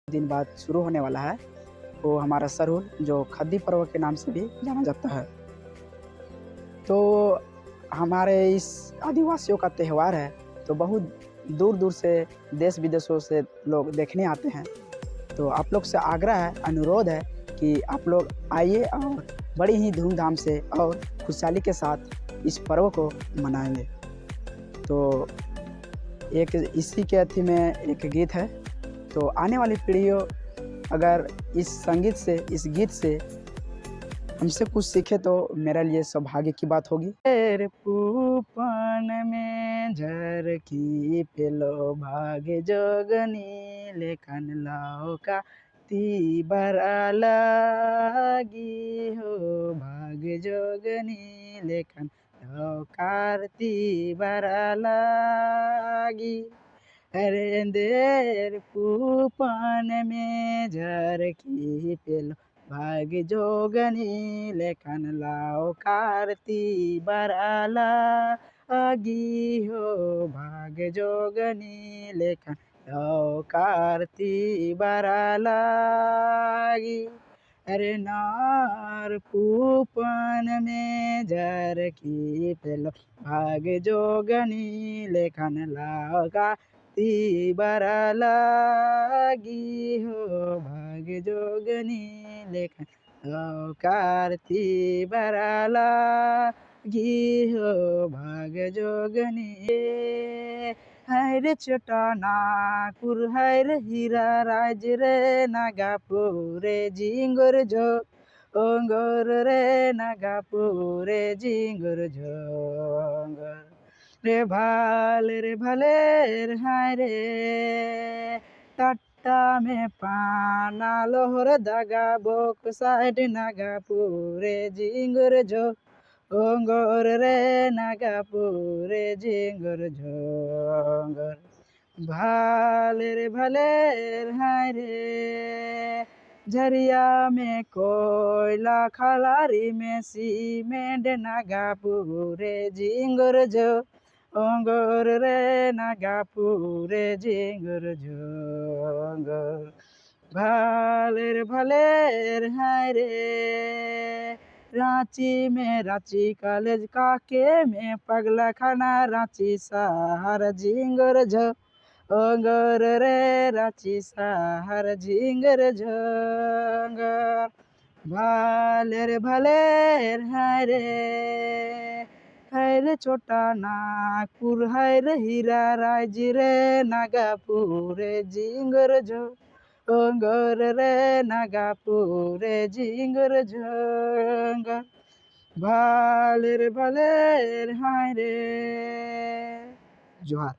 दिन बाद शुरू होने वाला है, वो हमारा सरहुल जो खद्दी पर्व के नाम से भी जाना जाता है। तो हमारे इस आदिवासियों का त्योहार है, तो बहुत दूर-दूर से देश-विदेशों से लोग देखने आते हैं। तो आप लोग से आग्रह है, अनुरोध है कि आप लोग आइए और बड़ी ही धूमधाम से और खुशहाली के साथ इस पर्व को मनाएँगे। तो एक इसी के अथी में एक गीत है, तो आने वाली पीढ़ियों अगर इस संगीत से, इस गीत से हमसे कुछ सीखे तो मेरे लिए सौभाग्य की बात होगी। तेरे पूपन में झरकी पेलो भाग्य जोगनी लेखन लाओ का ती बरा लागी हो भाग्य जोगनी लेखन लाओ कारती बरा लागी। अरे अंधेर पूपन में झरकी पेलो भाग्य जोगनी लेखन लाओ कारती बरा लागी हो भाग्य जोगनी लेखन लाओ कारती बरा लागी। अरे नार पूपन में झरकी पेलो भाग्य जोगनी लेखन लाओ का ती बरा लागी हो भाग्य जोगनी लेखन लाओ कारती बरा लागी हो भाग्य जोगनी। हर चटाना कुर हर हीरा राज रे नागापुरे जिंगुर जो ओंगोर रे नागापुरे जिंगुर जोंगर रे भाले रे हाय रे टाटा में पाना लोहर दागा बोक साइड नागापुरे जिंगुर जो ओंगोर रे नागापुरे जिंगुर जोंगर भाले रे हाय रे झरिया में कोयला खलारी में सीमेंट नागापुरे जिंगुर जो ओंगोर रे नागापुरे जिंगुर जोंगर भाले रे हाय रे रांची में रांची कॉलेज काके में पगला खाना रांची शहर जिंगर जो ओंगोर रे रांची शहर जिंगर जोंगर भाले रे हाय रे हाय छोटा नागपुर हाय रे हीरा राज रे नागापुरे जिंगर जो ओंगोर रे नागापुरे जिंगर जोंगर भाले रे हाय रे जोहार।